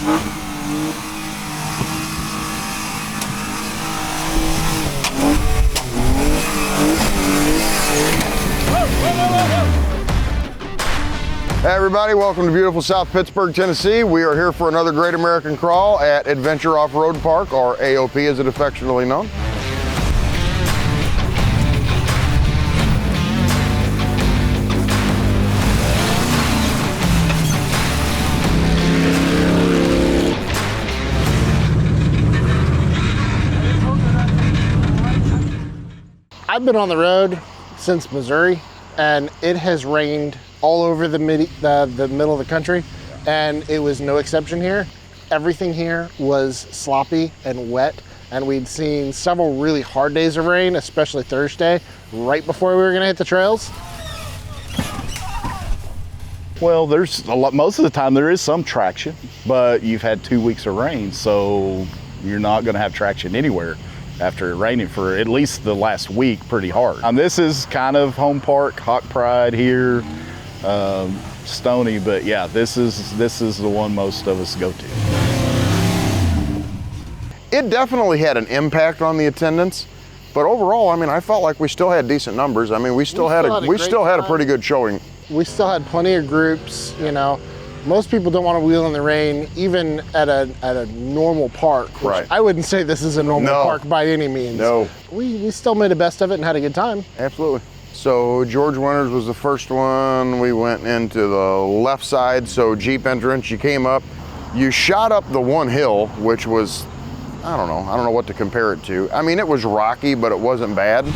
Hey everybody, welcome to beautiful South Pittsburg, Tennessee. We are here for another Great American Crawl at Adventure Off-Road Park, or AOP as it affectionately known. I've been on the road since Missouri, and it has rained all over the middle of the country, and it was no exception here. Everything here was sloppy and wet, and we'd seen several really hard days of rain, especially Thursday, right before we were gonna hit the trails. Well, there's a lot, most of the time there is some traction, but you've had 2 weeks of rain, so you're not gonna have traction anywhere after raining for at least the last week pretty hard. This is kind of home park, Hawk Pride here, Stony, but yeah, this is the one most of us go to. It definitely had an impact on the attendance, but overall, I mean, I felt like we still had decent numbers. I mean, we still had a pretty good showing. We still had plenty of groups, you know. Most people don't want to wheel in the rain, even at a normal park. Which right. I wouldn't say this is a normal park by any means. No. We still made the best of it and had a good time. Absolutely. So George Winters was the first one. We went into the left side, so Jeep entrance, you came up, you shot up the one hill, which was, I don't know what to compare it to. I mean, it was rocky, but it wasn't bad.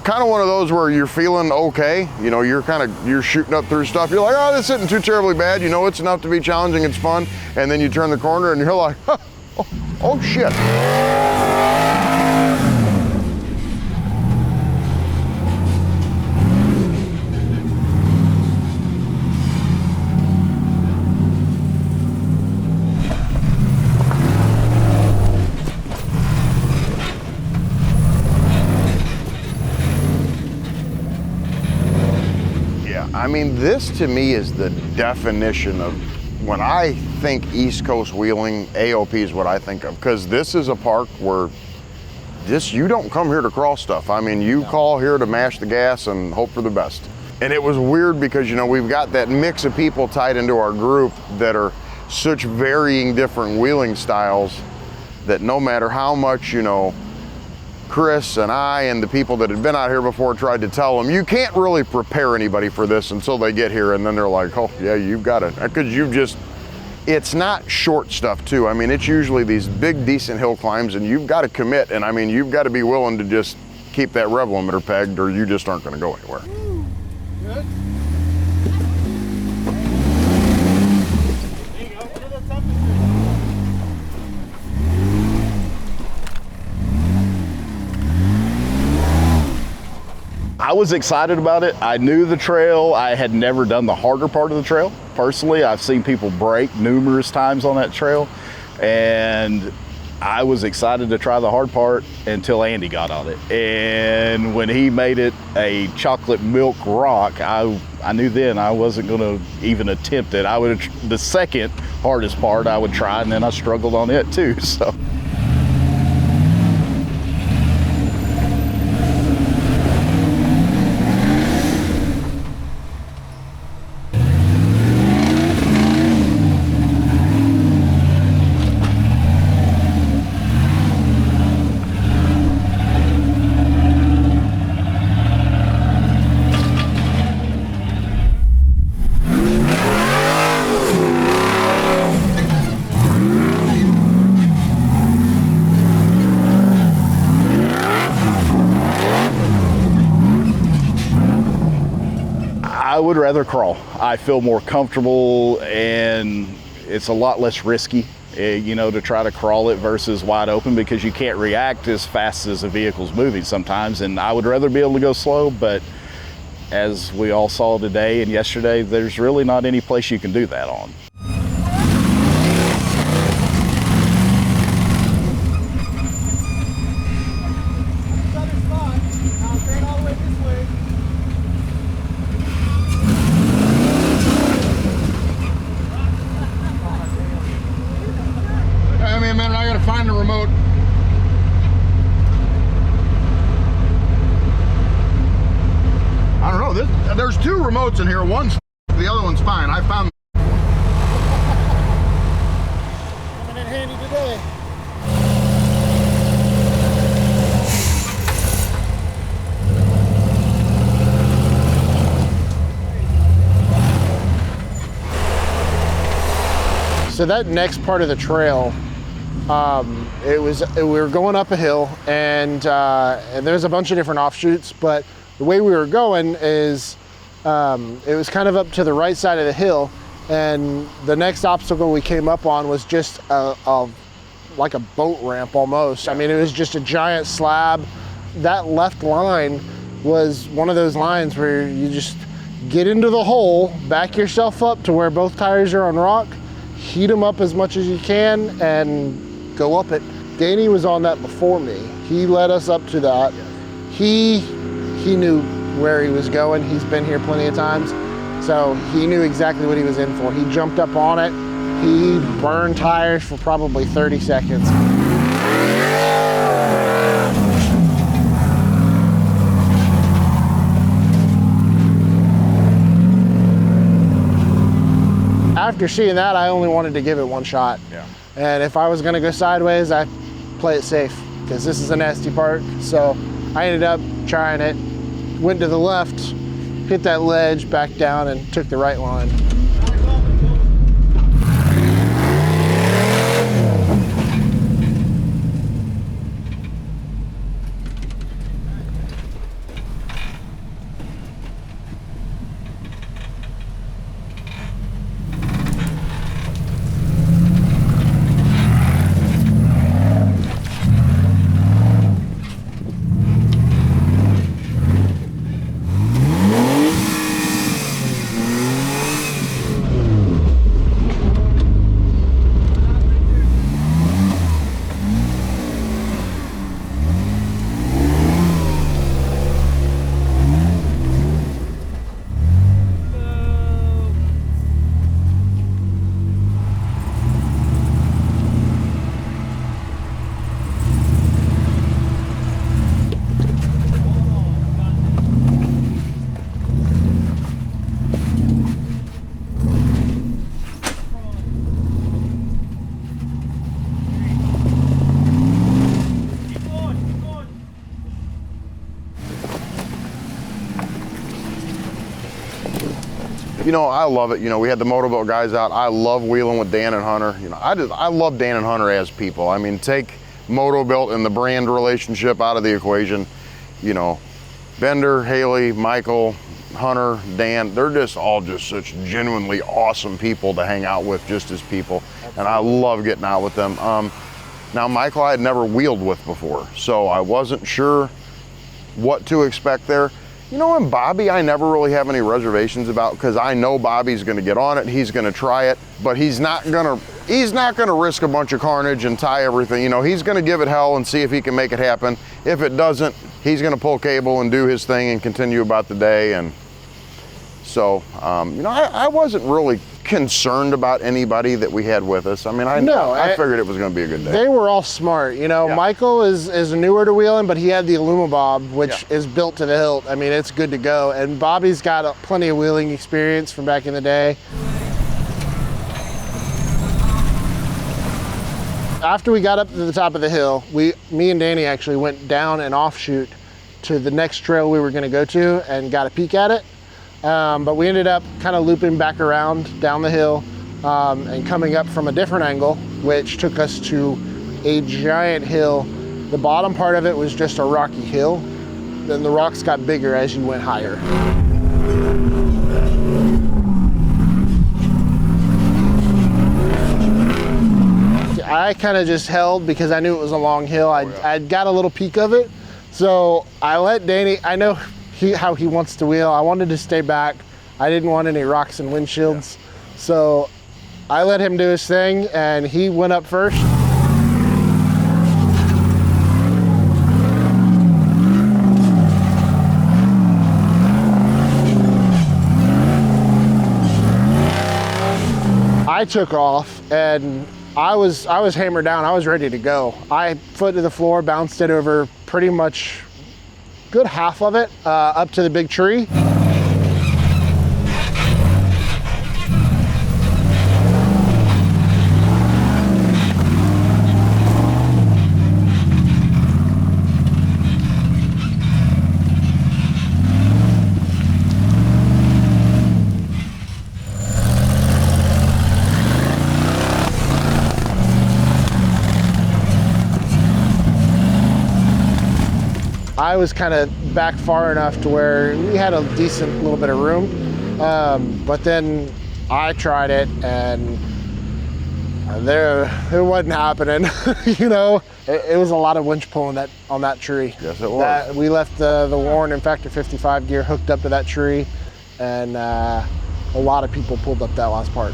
Kind of one of those where you're feeling okay, you know, you're shooting up through stuff, you're like, oh, this isn't too terribly bad, you know, it's enough to be challenging, it's fun, and then you turn the corner and you're like, oh shit. I mean, this to me is the definition of, when I think East Coast wheeling, AOP is what I think of, because this is a park where you don't come here to crawl stuff. I mean, you call here to mash the gas and hope for the best. And it was weird because, you know, we've got that mix of people tied into our group that are such varying different wheeling styles that no matter how much, you know, Chris and I and the people that had been out here before tried to tell them, you can't really prepare anybody for this until they get here, and then they're like, oh yeah, you've got it. Because it's not short stuff too. I mean, it's usually these big, decent hill climbs, and you've got to commit, and I mean, you've got to be willing to just keep that rev limiter pegged, or you just aren't gonna go anywhere. Good. I was excited about it. I knew the trail. I had never done the harder part of the trail. Personally, I've seen people break numerous times on that trail, and I was excited to try the hard part until Andy got on it. And when he made it a chocolate milk rock, I knew then I wasn't gonna even attempt it. The second hardest part I would try, and then I struggled on it too, so. I would rather crawl. I feel more comfortable, and it's a lot less risky, you know, to try to crawl it versus wide open, because you can't react as fast as a vehicle's moving sometimes. And I would rather be able to go slow, but as we all saw today and yesterday, there's really not any place you can do that on. find the remote. I don't know, there's two remotes in here. One's the other one's fine. I found coming in handy today. So that next part of the trail, we were going up a hill, and there's a bunch of different offshoots, but the way we were going is it was kind of up to the right side of the hill, and the next obstacle we came up on was just like a boat ramp almost. I mean, it was just a giant slab. That left line was one of those lines where you just get into the hole, back yourself up to where both tires are on rock, heat them up as much as you can, and go up it. Danny was on that before me. He led us up to that. He knew where he was going. He's been here plenty of times, so he knew exactly what he was in for. He jumped up on it. He burned tires for probably 30 seconds. After seeing that, I only wanted to give it one shot. Yeah. And if I was gonna go sideways, I play it safe, because this is a nasty part. So I ended up trying it, went to the left, hit that ledge, back down, and took the right line. You know, I love it. You know, we had the Motobilt guys out. I love wheeling with Dan and Hunter. You know, I love Dan and Hunter as people. I mean, take Motobilt and the brand relationship out of the equation. You know, Bender, Haley, Michael, Hunter, Dan, they're just all just such genuinely awesome people to hang out with just as people. Absolutely. And I love getting out with them. Now, Michael I had never wheeled with before, so I wasn't sure what to expect there. You know, and Bobby, I never really have any reservations about, because I know Bobby's going to get on it. He's going to try it, but he's not going to risk a bunch of carnage and tie everything. You know, he's going to give it hell and see if he can make it happen. If it doesn't, he's going to pull cable and do his thing and continue about the day. And so, you know, I wasn't really concerned about anybody that we had with us. I mean, I figured it was going to be a good day. They were all smart. You know, yeah. Michael is newer to wheeling, but he had the Alumabob, which is built to the hilt. I mean, it's good to go. And Bobby's got plenty of wheeling experience from back in the day. After we got up to the top of the hill, me and Danny actually went down an offshoot to the next trail we were going to go to and got a peek at it. But we ended up kind of looping back around down the hill and coming up from a different angle, which took us to a giant hill. The bottom part of it was just a rocky hill. Then the rocks got bigger as you went higher. I kind of just held because I knew it was a long hill. I'd got a little peek of it. So I let Danny, I know how he wants to wheel. I wanted to stay back. I didn't want any rocks and windshields. Yeah. So I let him do his thing and he went up first. I took off and I was hammered down. I was ready to go. I foot to the floor, bounced it over pretty much good half of it up to the big tree. I was kind of back far enough to where we had a decent little bit of room, but then I tried it and it wasn't happening. You know, it was a lot of winch pulling on that tree. Yes, it was. We left the Warren and Factor 55 gear hooked up to that tree, and a lot of people pulled up that last part.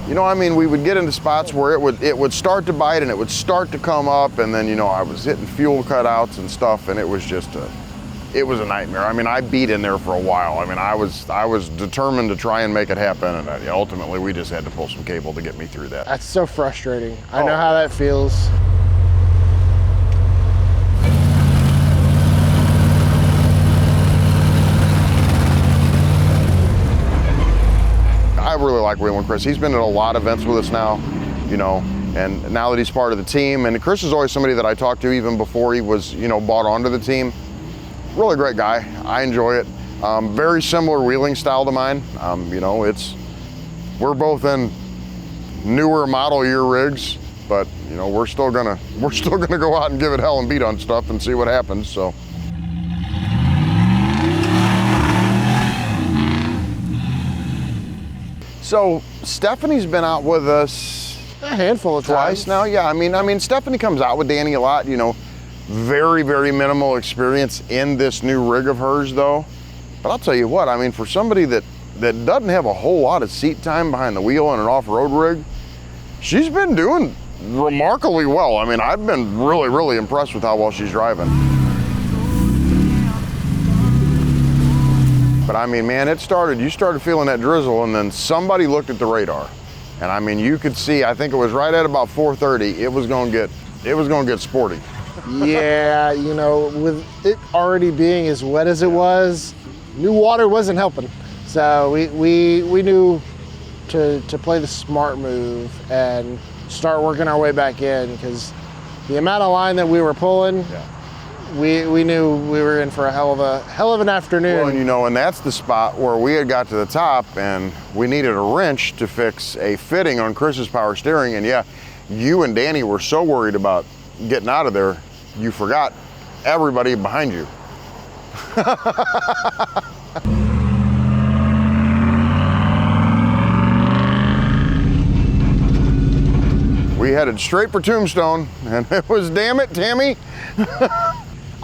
You know, I mean, we would get into spots where it would start to bite and it would start to come up, and then, you know, I was hitting fuel cutouts and stuff, and it was just it was a nightmare. I mean, I beat in there for a while. I mean, I was determined to try and make it happen, and ultimately we just had to pull some cable to get me through that. That's so frustrating. I know how that feels. I really like wheeling Chris. He's been at a lot of events with us now, you know, and now that he's part of the team, and Chris is always somebody that I talked to even before he was, you know, bought onto the team. Really great guy. I enjoy it. Very similar wheeling style to mine. You know, we're both in newer model year rigs, but you know, we're still gonna go out and give it hell and beat on stuff and see what happens. So. So Stephanie's been out with us a handful of twice times now. Yeah, I mean, Stephanie comes out with Danny a lot. You know, very, very minimal experience in this new rig of hers, though. But I'll tell you what, I mean, for somebody that doesn't have a whole lot of seat time behind the wheel in an off-road rig, she's been doing remarkably well. I mean, I've been really, really impressed with how well she's driving. But I mean, man, you started feeling that drizzle, and then somebody looked at the radar. And I mean, you could see, I think it was right at about 4:30, it was gonna get sporty. Yeah, you know, with it already being as wet as it was, new water wasn't helping. So we knew to play the smart move and start working our way back in, because the amount of line that we were pulling, yeah. We knew we were in for a hell of an afternoon. Well, and you know, and that's the spot where we had got to the top and we needed a wrench to fix a fitting on Chris's power steering. And yeah, you and Danny were so worried about getting out of there, you forgot everybody behind you. We headed straight for Tombstone, and it was, damn it, Tammy.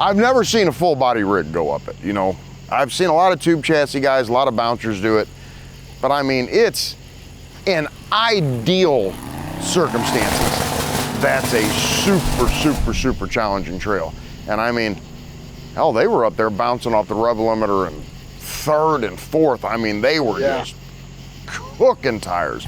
I've never seen a full body rig go up it, you know. I've seen a lot of tube chassis guys, a lot of bouncers do it, but I mean, it's in ideal circumstances. That's a super, super, super challenging trail. And I mean, hell, they were up there bouncing off the rev limiter in third and fourth. I mean, they were just cooking tires.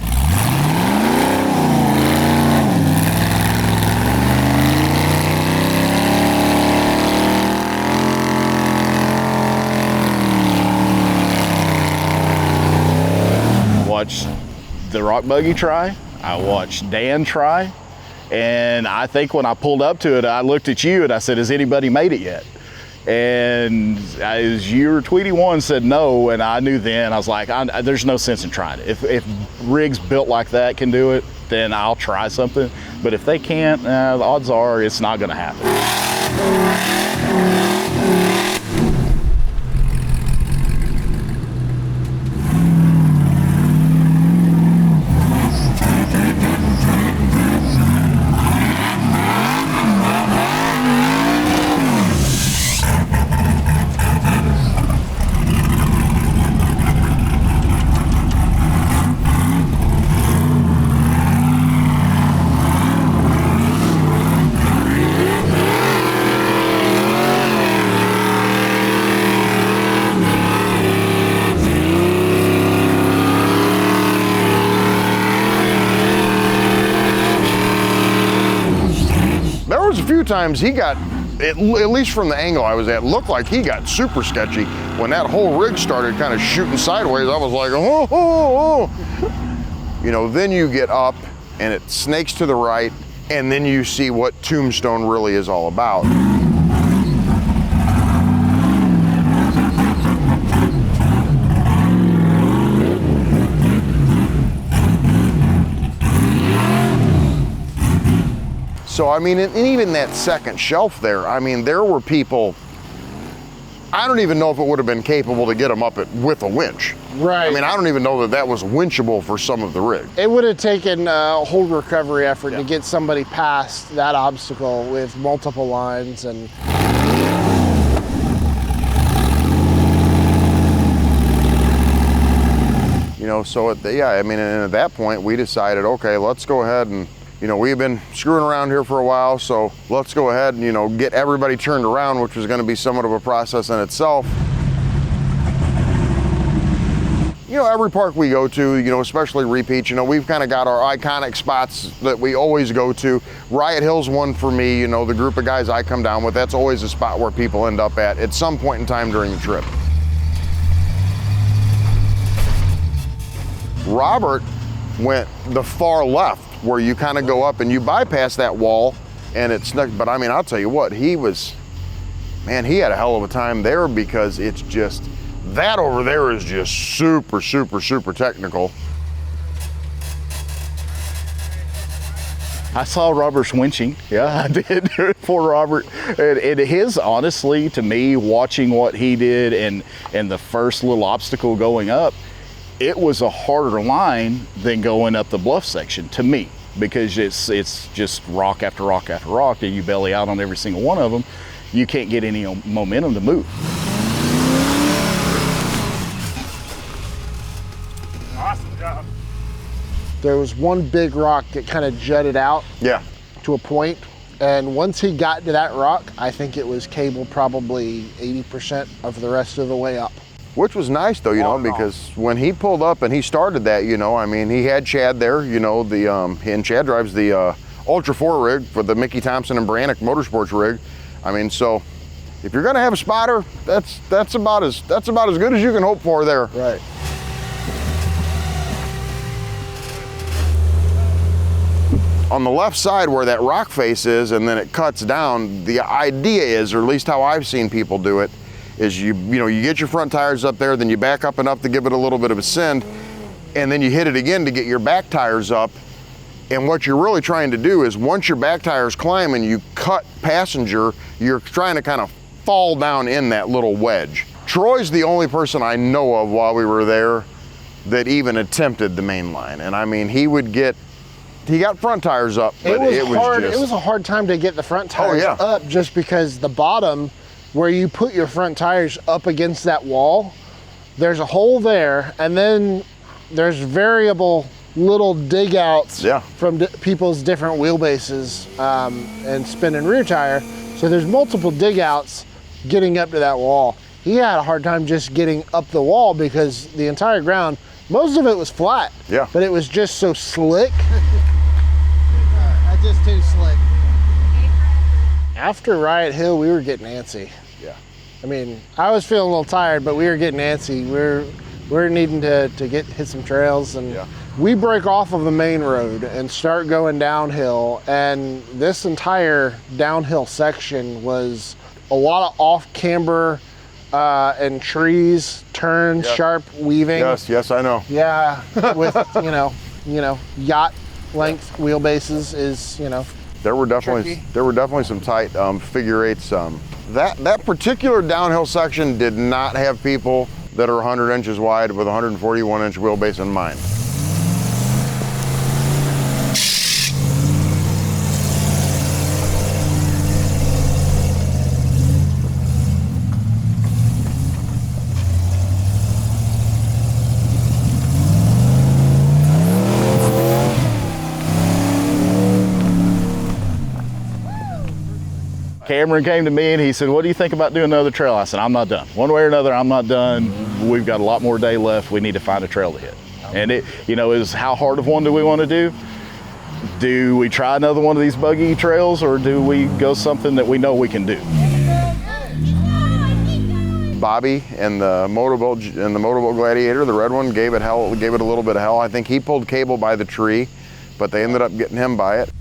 Watched the rock buggy try, I watched Dan try, and I think when I pulled up to it, I looked at you and I said, has anybody made it yet? And as your Tweety One said no, and I knew then, I was like, there's no sense in trying it. If rigs built like that can do it, then I'll try something. But if they can't, the odds are it's not gonna happen. few times he got, at least from the angle I was at, looked like he got super sketchy. When that whole rig started kind of shooting sideways, I was like, oh, oh, oh. You know, then you get up and it snakes to the right, and then you see what Tombstone really is all about. So, I mean, and even that second shelf there, I mean, there were people, I don't even know if it would have been capable to get them up with a winch. Right. I mean, I don't even know that was winchable for some of the rig. It would have taken a whole recovery effort to get somebody past that obstacle with multiple lines. And you know, so yeah, I mean, and at that point we decided, okay, let's go ahead and, you know, we've been screwing around here for a while, so let's go ahead and, you know, get everybody turned around, which was going to be somewhat of a process in itself. You know, every park we go to, you know, especially repeats, you know, we've kind of got our iconic spots that we always go to. Riot Hill's one for me, you know, the group of guys I come down with, that's always a spot where people end up at some point in time during the trip. Robert went the far left, where you kind of go up and you bypass that wall and it's snuck. But I mean, I'll tell you what, he had a hell of a time there, because it's just, that over there is just super, super, super technical. I saw Robert's winching. Yeah, I did for Robert. And his, honestly, to me, watching what he did and the first little obstacle going up, it was a harder line than going up the bluff section to me, because it's just rock after rock after rock, and you belly out on every single one of them. You can't get any momentum to move. Awesome job. there was one big rock that kind of jutted out Yeah. to a point. And once he got to that rock, I think it was cable probably 80% of the rest of the way up. Which was nice though, you know, because when he pulled up and he started that, you know, I mean, he had Chad there, you know, and Chad drives the Ultra 4 rig for the Mickey Thompson and Motorsports rig. I mean, so if you're gonna have a spotter, that's about as good as you can hope for there. Right. On the left side where that rock face is and then it cuts down, the idea is, or at least how I've seen people do it, is you get your front tires up there, then you back up enough to give it a little bit of a send, and then you hit it again to get your back tires up. And what you're really trying to do is once your back tires climb and you cut passenger, you're trying to kind of fall down in that little wedge. Troy's the only person I know of while we were there that even attempted the main line. And I mean, he got front tires up, but it was a hard time to get the front tires up, just because the bottom, where you put your front tires up against that wall, there's a hole there, and then there's variable little dig outs from people's different wheelbases and spin and rear tire. So there's multiple dig outs getting up to that wall. He had a hard time just getting up the wall because the entire ground, most of it was flat, but it was just so slick. Just too slick. After Riot Hill, we were getting antsy. Yeah. I mean, I was feeling a little tired, but we were getting antsy. We're needing to hit some trails, and we break off of the main road and start going downhill. And this entire downhill section was a lot of off camber and trees, turns, sharp weaving. Yes, I know. Yeah, with you know, yacht length wheelbases is, you know, there were definitely some tight figure eights. That particular downhill section did not have people that are 100 inches wide with 141 inch wheelbase in mind. Cameron came to me and he said, "What do you think about doing another trail?" I said, "I'm not done. One way or another, I'm not done. We've got a lot more day left. We need to find a trail to hit." And it was how hard of one do we want to do? Do we try another one of these buggy trails, or do we go something that we know we can do? Bobby and the Motobilt Gladiator, the red one, gave it a little bit of hell. I think he pulled cable by the tree, but they ended up getting him by it.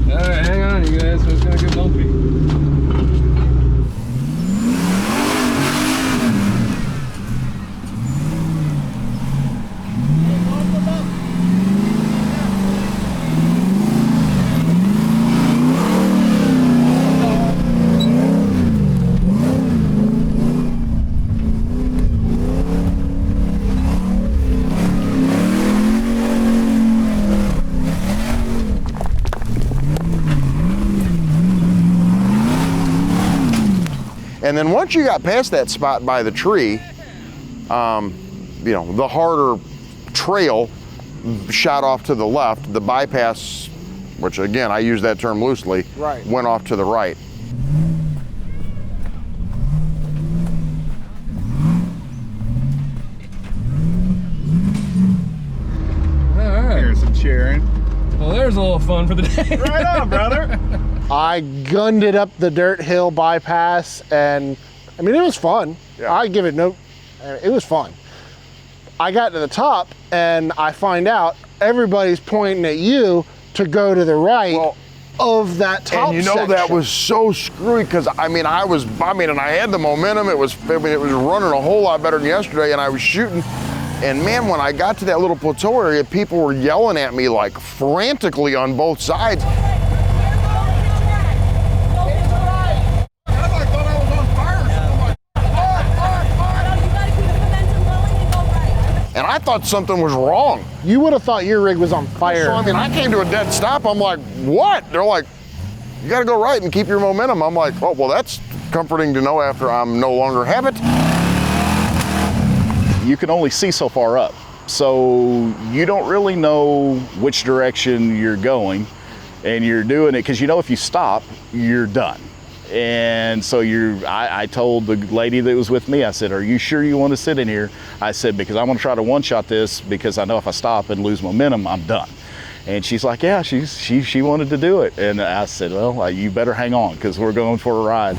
All right, hang on, you guys. It's gonna get bumpy. And then once you got past that spot by the tree, the harder trail shot off to the left. The bypass, which again, I use that term loosely, Right. went off to the right. All right. Here's some cheering. Well, there's a little fun for the day. Right on, brother. I gunned it up the dirt hill bypass, and I mean, it was fun. Yeah. I give it it was fun. I got to the top, and I find out everybody's pointing at you to go to the right of that top And you know, section. that was so screwy because I had the momentum. It was running a whole lot better than yesterday, and I was shooting. And man, when I got to that little plateau area, people were yelling at me like frantically on both sides. And I thought something was wrong. You would have thought your rig was on fire. So I came to a dead stop. I'm like, what? They're like, you got to go right and keep your momentum. I'm like, oh, well, that's comforting to know after I'm no longer have it. You can only see so far up, so you don't really know which direction you're going, and you're doing it because if you stop, you're done. And so I told the lady that was with me, I said, are you sure you want to sit in here? I said, because I'm going to try to one-shot this, because I know if I stop and lose momentum, I'm done. And she's like, yeah, she wanted to do it. And I said, well, you better hang on, because we're going for a ride.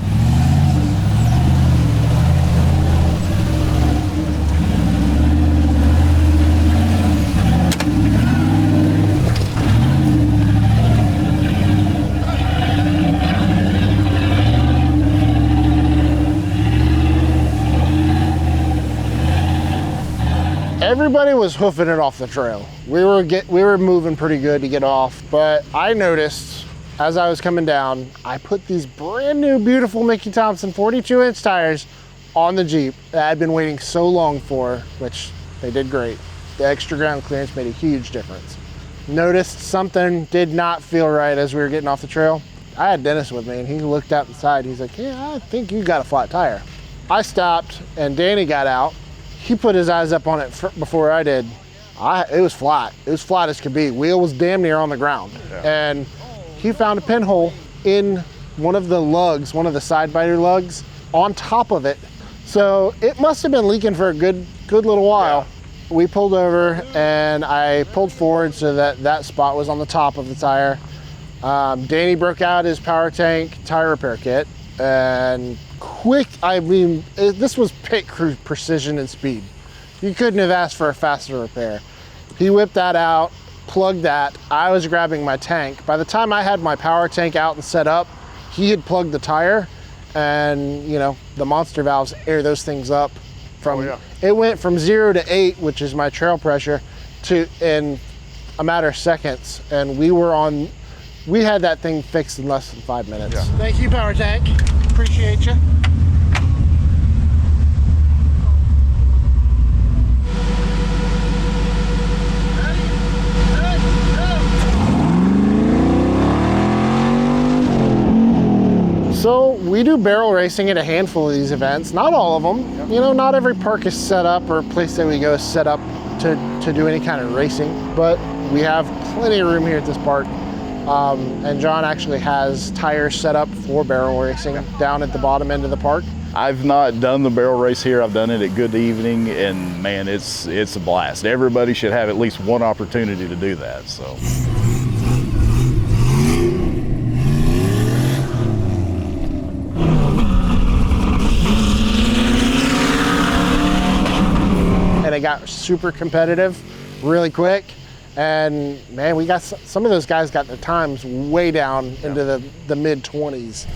Everybody was hoofing it off the trail. We were moving pretty good to get off, but I noticed as I was coming down, I put these brand new, beautiful Mickey Thompson 42-inch tires on the Jeep that I'd been waiting so long for, which they did great. The extra ground clearance made a huge difference. Noticed something did not feel right as we were getting off the trail. I had Dennis with me, and he looked out the side. He's like, yeah, I think you got a flat tire. I stopped, and Danny got out. He put his eyes up on it before I did. It was flat. It was flat as could be. Wheel was damn near on the ground. Yeah. And he found a pinhole in one of the lugs, one of the side biter lugs, on top of it. So it must have been leaking for a good little while. Yeah. We pulled over, and I pulled forward so that spot was on the top of the tire. Danny broke out his power tank tire repair kit, and this was pit crew precision and speed. You couldn't have asked for a faster repair. He whipped that out, plugged that. I was grabbing my tank. By the time I had my power tank out and set up, he had plugged the tire, and the monster valves air those things up. It went from 0 to 8, which is my trail pressure, to in a matter of seconds, and we had that thing fixed in less than 5 minutes. Yeah. Thank you, power tank. Appreciate you. So we do barrel racing at a handful of these events, not all of them. Yep. Not every park is set up or place that we go is set up to do any kind of racing, but we have plenty of room here at this park. And John actually has tires set up for barrel racing down at the bottom end of the park. I've not done the barrel race here. I've done it at Good Evening, and man, it's a blast. Everybody should have at least one opportunity to do that. So. And it got super competitive really quick. And man, we got some of those guys got their times way down into the mid 20s.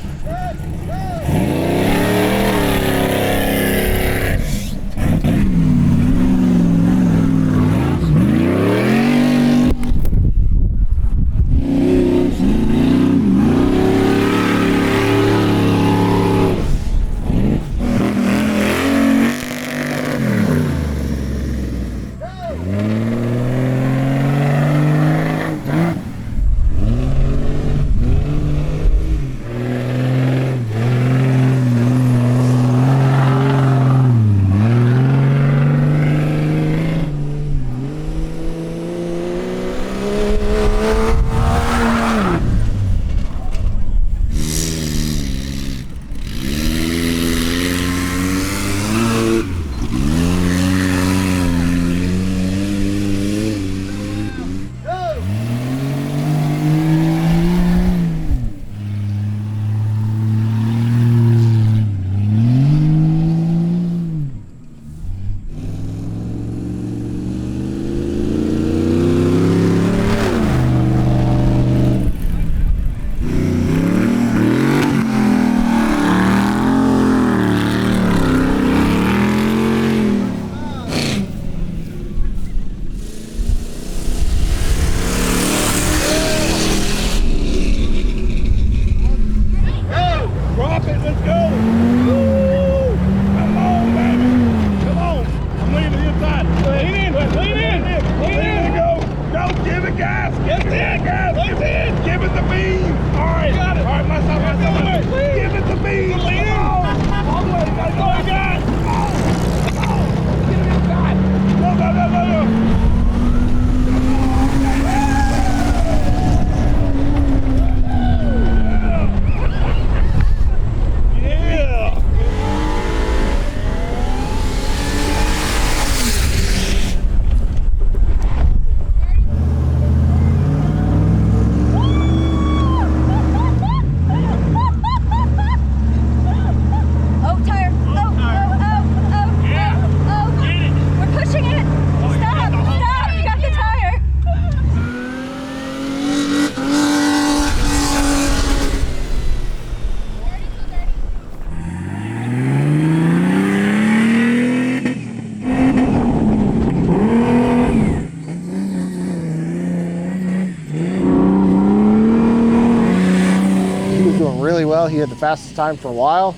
He had the fastest time for a while,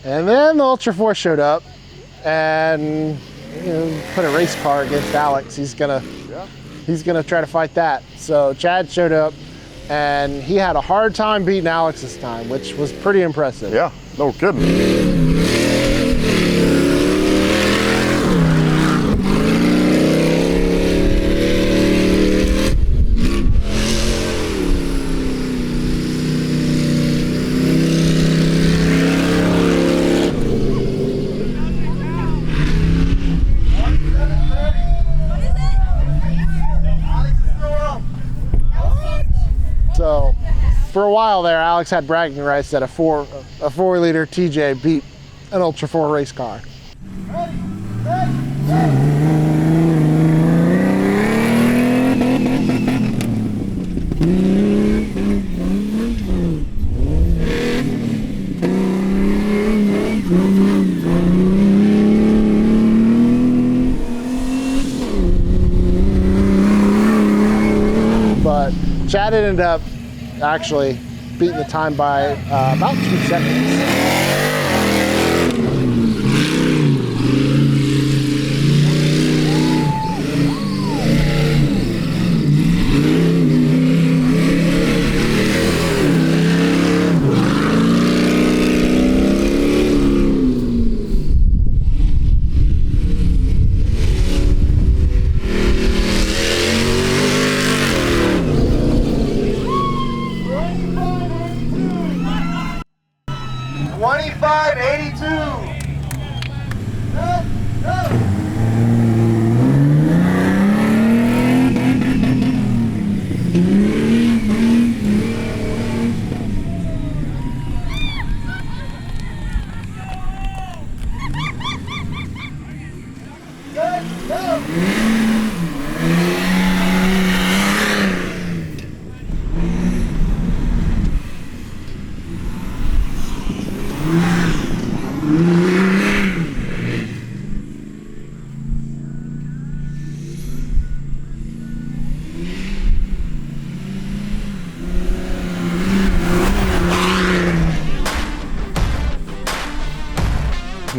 and then the Ultra 4 showed up and put a race car against Alex. He's gonna try to fight that. So Chad showed up and he had a hard time beating Alex this time, which was pretty impressive. Yeah, no kidding. So for a while there, Alex had bragging rights that a 4-liter TJ beat an Ultra 4 race car. But Chad ended up actually beating the time by about 2 seconds.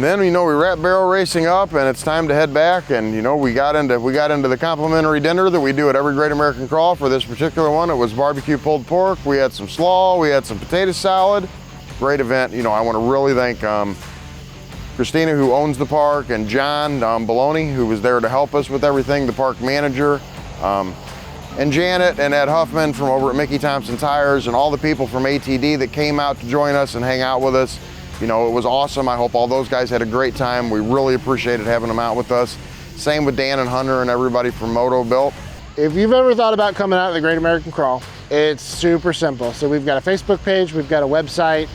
then we wrap barrel racing up, and it's time to head back. And we got into the complimentary dinner that we do at every Great American Crawl. For this particular one, it was barbecue pulled pork. We had some slaw. We had some potato salad. Great event. I want to really thank Christina, who owns the park, and John Baloney, who was there to help us with everything, the park manager, and Janet and Ed Huffman from over at Mickey Thompson Tires, and all the people from ATD that came out to join us and hang out with us. It was awesome. I hope all those guys had a great time. We really appreciated having them out with us. Same with Dan and Hunter and everybody from Motobilt. If you've ever thought about coming out to the Great American Crawl, it's super simple. So we've got a Facebook page, we've got a website,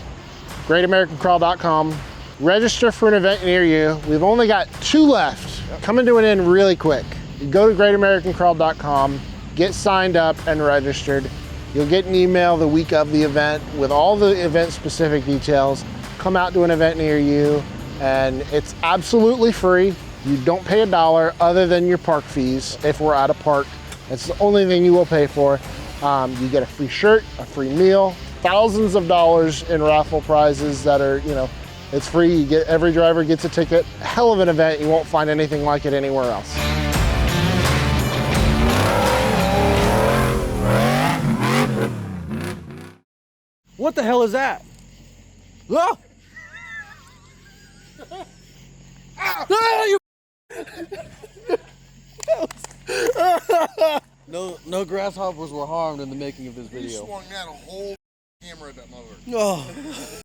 greatamericancrawl.com. Register for an event near you. We've only got 2 left. Coming to an end really quick. You go to greatamericancrawl.com, get signed up and registered. You'll get an email the week of the event with all the event specific details. Come out to an event near you, and it's absolutely free. You don't pay $1 other than your park fees if we're at a park. That's the only thing you will pay for. You get a free shirt, a free meal, thousands of dollars in raffle prizes that are, it's free. Every driver gets a ticket. Hell of an event. You won't find anything like it anywhere else. What the hell is that? Oh! No grasshoppers were harmed in the making of this video. You swung that a whole camera at that mother. Oh.